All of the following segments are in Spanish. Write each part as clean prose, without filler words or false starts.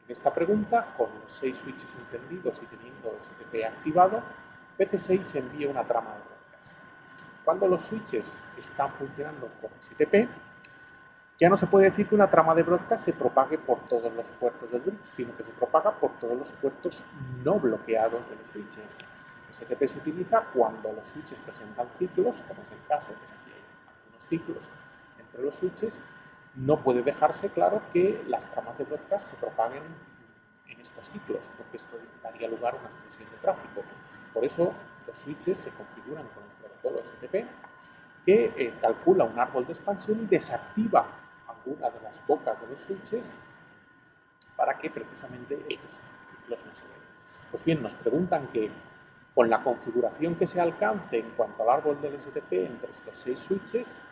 En esta pregunta, con los 6 switches encendidos y teniendo STP activado, PC6 envía una trama de broadcast. Cuando los switches están funcionando con STP, ya no se puede decir que una trama de broadcast se propague por todos los puertos del bridge, sino que se propaga por todos los puertos no bloqueados de los switches. STP se utiliza cuando los switches presentan ciclos, como es el caso, pues aquí hay algunos ciclos entre los switches. No puede dejarse claro que las tramas de broadcast se propaguen en estos ciclos, porque esto daría lugar a una explosión de tráfico. Por eso los switches se configuran con el protocolo STP, que calcula un árbol de expansión y desactiva alguna de las bocas de los switches para que precisamente estos ciclos no se den. Pues bien, nos preguntan que con la configuración que se alcance en cuanto al árbol del STP entre estos 6 switches,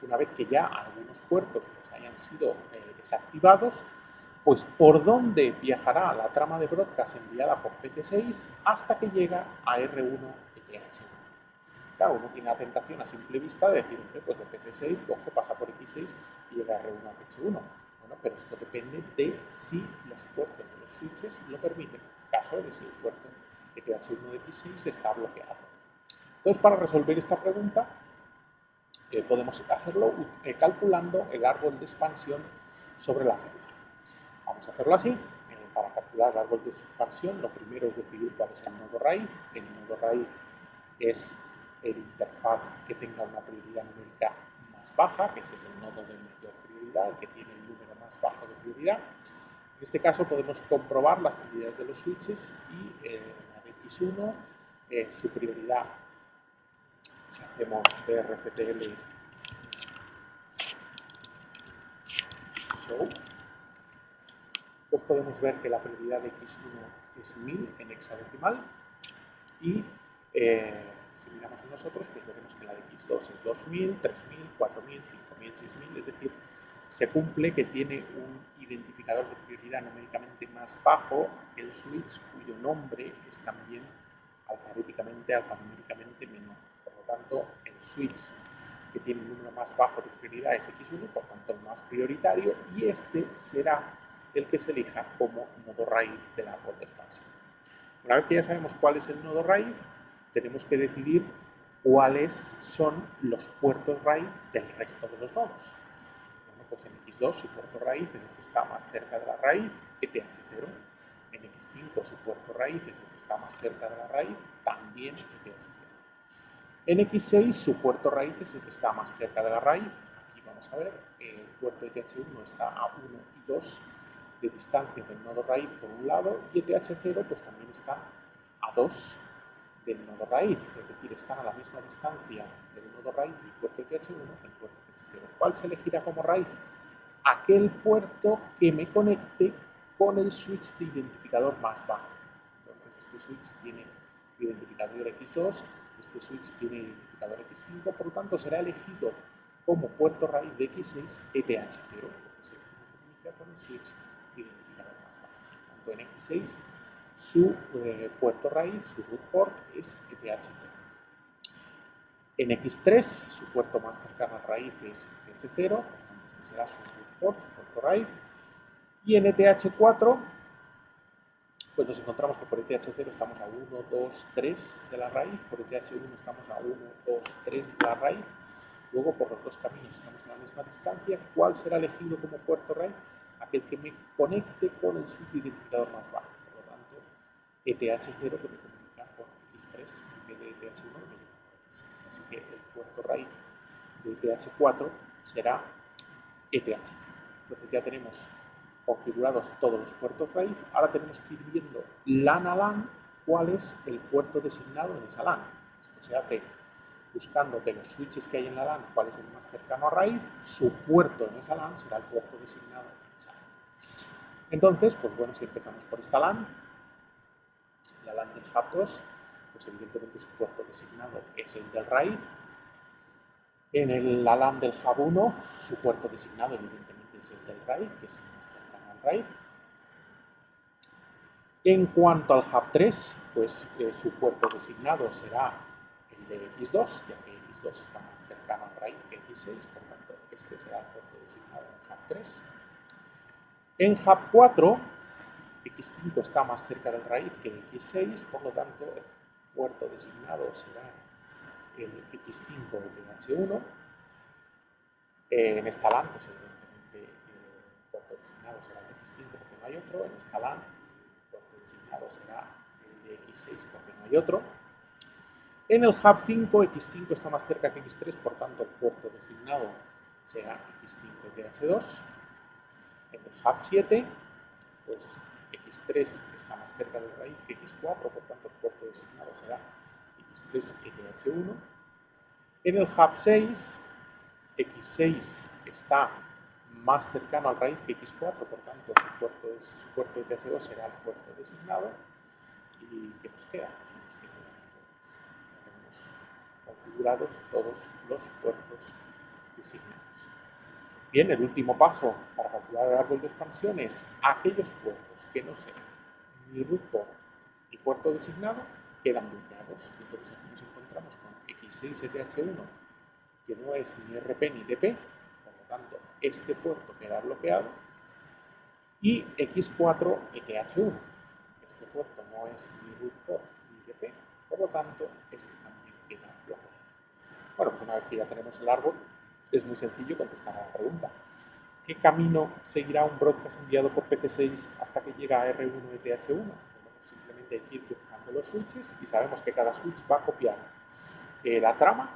una vez que ya algunos puertos pues, hayan sido desactivados, pues por dónde viajará la trama de broadcast enviada por PC6 hasta que llega a R1 ETH1. Claro, uno tiene la tentación a simple vista de decir, pues de PC6 coge, pasa por X6 y llega a R1 ETH1. Bueno, pero esto depende de si los puertos de los switches lo permiten, en este caso de si el puerto ETH1 de X6 está bloqueado. Entonces, para resolver esta pregunta, podemos hacerlo calculando el árbol de expansión sobre la figura. Vamos a hacerlo así. Para calcular el árbol de expansión, lo primero es decidir cuál es el nodo raíz. El nodo raíz es el interfaz que tenga una prioridad numérica más baja, que ese es el nodo de mayor prioridad, el que tiene el número más bajo de prioridad. En este caso podemos comprobar las prioridades de los switches y la de X1, su prioridad. Si hacemos brftl show, pues podemos ver que la prioridad de X1 es 1000 en hexadecimal y si miramos en nosotros, pues veremos que la de X2 es 2000, 3000, 4000, 5000, 6000, es decir, se cumple que tiene un identificador de prioridad numéricamente más bajo que el switch cuyo nombre es también alfanuméricamente menor. Por lo tanto, el switch que tiene un número más bajo de prioridad es X1, por tanto el más prioritario, y este será el que se elija como nodo raíz del árbol de expansión. Una vez que ya sabemos cuál es el nodo raíz, tenemos que decidir cuáles son los puertos raíz del resto de los nodos. Bueno, pues en X2 su puerto raíz es el que está más cerca de la raíz, ETH0. En X5 su puerto raíz es el que está más cerca de la raíz, también ETH0. En X6 su puerto raíz es el que está más cerca de la raíz. Aquí vamos a ver, el puerto ETH1 está a 1 y 2 de distancia del nodo raíz por un lado, y ETH0 pues también está a 2 del nodo raíz, es decir, están a la misma distancia del nodo raíz del puerto ETH1 que el puerto ETH0. ¿Cuál se elegirá como raíz? Aquel puerto que me conecte con el switch de identificador más bajo. Entonces este switch tiene identificador X2, este switch tiene identificador X5, por lo tanto será elegido como puerto raíz de X6 ETH0, porque se comunica con el switch de identificador más bajo. Tanto en X6 su puerto raíz, su root port, es ETH0. En X3 su puerto más cercano a raíz es ETH0, por tanto este será su root port, su puerto raíz. Y en ETH4 pues nos encontramos que por ETH0 estamos a 1, 2, 3 de la raíz, por ETH1 estamos a 1, 2, 3 de la raíz, luego por los dos caminos estamos a la misma distancia. ¿Cuál será elegido como puerto raíz? Aquel que me conecte con el switch de identificador más bajo, por lo tanto ETH0 que me comunica con X3 en vez de ETH1 que me lleva a X6, así que el puerto raíz de ETH4 será ETH0. Entonces ya tenemos configurados todos los puertos raíz. Ahora tenemos que ir viendo LAN a LAN cuál es el puerto designado en esa LAN. Esto se hace buscando de los switches que hay en la LAN cuál es el más cercano a raíz. Su puerto en esa LAN será el puerto designado en esa LAN. Entonces, pues bueno, si empezamos por esta LAN, la LAN del hub 2, pues evidentemente su puerto designado es el del raíz. En la LAN del hub 1, su puerto designado evidentemente es el del raíz, que es el más cercano al raíz. En cuanto al hub 3, pues su puerto designado será el de X2, ya que X2 está más cercano al raíz que X6, por tanto este será el puerto designado en hub 3. En hub 4, X5 está más cerca del raíz que X6, por lo tanto el puerto designado será el X5 de TH1. En esta LAN, pues evidentemente el puerto designado será el de X5 porque no hay otro. En esta LAN el puerto designado será el de X6 porque no hay otro. En el hub 5, X5 está más cerca que X3, por tanto el puerto designado será X5 TH2. En el hub 7, pues X3 está más cerca del raíz que X4, por tanto el puerto designado será X3 ETH1. En el hub 6, X6 está más cercano al raíz que X4, por tanto su puerto ETH2 será el puerto designado. ¿Y qué nos queda? Pues nos queda ya tenemos configurados todos los puertos designados. Bien, el último paso para calcular el árbol de expansión es aquellos puertos que no sean ni root port ni puerto designado quedan bloqueados. Entonces aquí nos encontramos con X6ETH1 que no es ni RP ni DP, por lo tanto este puerto queda bloqueado, y X4ETH1. Este puerto no es ni root port ni DP, por lo tanto este también queda bloqueado. Bueno, pues una vez que ya tenemos el árbol, es muy sencillo contestar a la pregunta. ¿Qué camino seguirá un broadcast enviado por PC6 hasta que llega a R1ETH1? Bueno, pues simplemente hay que ir cruzando los switches y sabemos que cada switch va a copiar la trama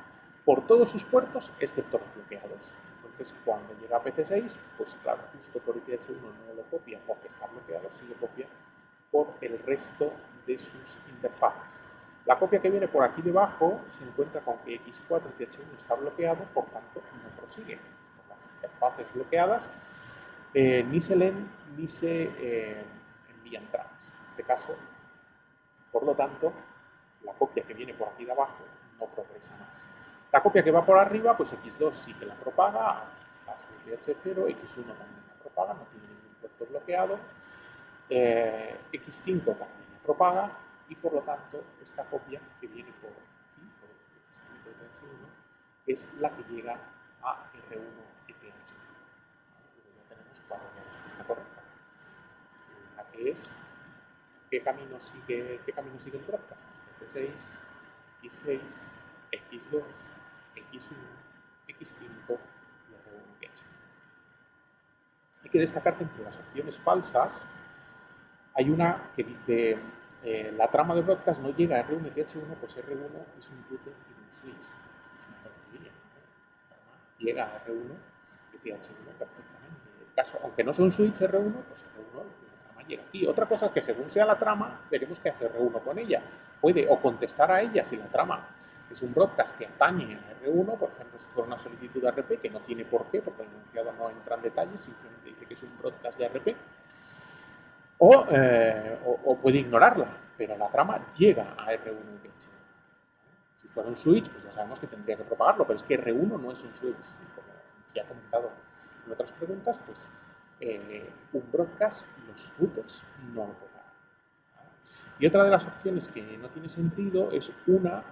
por todos sus puertos excepto los bloqueados. Entonces, cuando llega a PC6, pues claro, justo por ETH1 no lo copia porque está bloqueado, sí lo copia por el resto de sus interfaces. La copia que viene por aquí debajo se encuentra con que X4 TH1 está bloqueado, por tanto no prosigue. Por las interfaces bloqueadas ni se leen ni se envían tramas. En este caso, por lo tanto, la copia que viene por aquí de abajo no progresa más. La copia que va por arriba, pues X2 sí que la propaga, está su ETH0, X1 también la propaga, no tiene ningún puerto bloqueado, X5 también la propaga, y por lo tanto esta copia que viene por aquí, por X5 ETH1, es la que llega a R1 ETH1. Ya tenemos cuál es la respuesta correcta. La que es, ¿qué camino sigue el broadcast? Pues PC6, X6, X2, X1, X5 y R1 ETH1. Hay que destacar que entre las opciones falsas hay una que dice la trama de broadcast no llega a R1 ETH1, pues R1 es un router y no un switch. Esto es una tontería. La trama llega a R1 ETH1 perfectamente. En el caso, aunque no sea un switch R1, pues R1 la trama llega aquí. Otra cosa es que según sea la trama, veremos qué hace R1 con ella. Puede o contestar a ella si la trama es un broadcast que atañe a R1, por ejemplo, si fuera una solicitud de ARP, que no tiene por qué, porque el enunciado no entra en detalles, simplemente dice que es un broadcast de ARP, o puede ignorarla, pero la trama llega a R1 ETH1. Si fuera un switch, pues ya sabemos que tendría que propagarlo, pero es que R1 no es un switch. Como ya he comentado en otras preguntas, pues un broadcast, los routers no lo propagan. Y otra de las opciones que no tiene sentido es una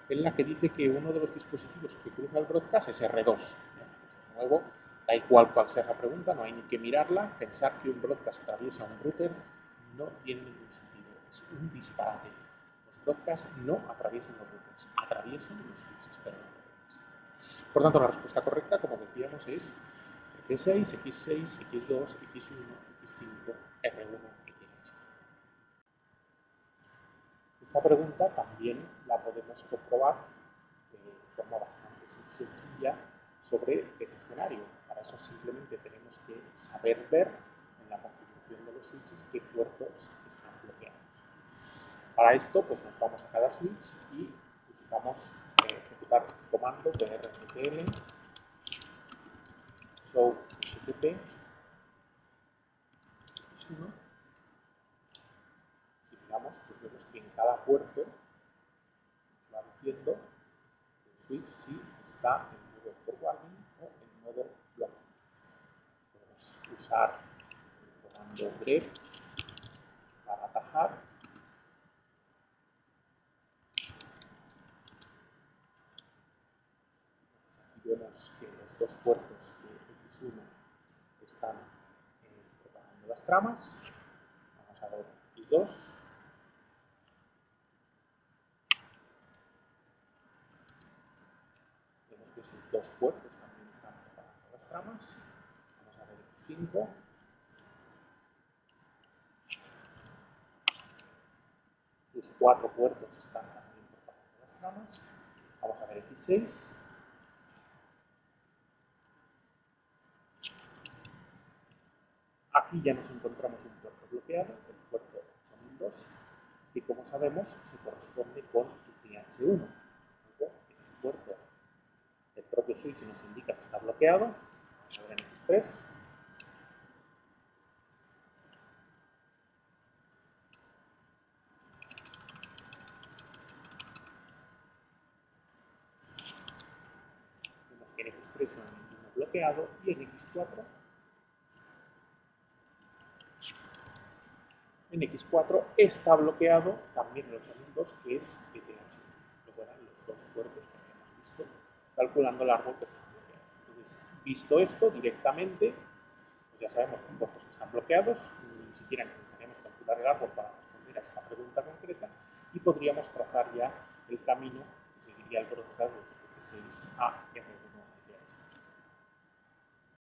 en la que dice que uno de los dispositivos que cruza el broadcast es R2. Pues de nuevo, da igual cuál sea la pregunta, no hay ni que mirarla. Pensar que un broadcast atraviesa un router no tiene ningún sentido, es un disparate. Los broadcasts no atraviesan los routers, atraviesan los switches, pero no los routers. Por tanto, la respuesta correcta, como decíamos, es C6, X6, X2, X1, X5, R1, ETH. Esta pregunta también la podemos comprobar de forma bastante sencilla sobre el escenario. Para eso simplemente tenemos que saber ver en la configuración de los switches qué puertos están bloqueados. Para esto, pues nos vamos a cada switch y buscamos ejecutar el comando drmtl show stp x1. Si miramos, pues vemos que en cada puerto nos va diciendo el switch si está en modo forwarding o en modo blocking. Podemos usar el comando grep para atajar. Aquí vemos que los dos puertos de X1 están propagando las tramas. Vamos a ver X2. Vemos que sus dos puertos también están preparando las tramas. Vamos a ver X5. Sus cuatro puertos están también preparando las tramas. Vamos a ver X6. Aquí ya nos encontramos un puerto bloqueado, el puerto 8002, que como sabemos se corresponde con el TH1. Luego, este puerto, el propio switch nos indica que está bloqueado. Vamos a ver en X3. Vemos que en X3 no hay ninguno bloqueado y en X4 está bloqueado también el 8002, que es PTH1. Luego eran los dos puertos que habíamos visto calculando el árbol que están bloqueados. Entonces, visto esto directamente, pues ya sabemos los puertos que están bloqueados, ni siquiera necesitaríamos calcular el árbol para responder a esta pregunta concreta y podríamos trazar ya el camino que seguiría el broadcast desde PC6 a R1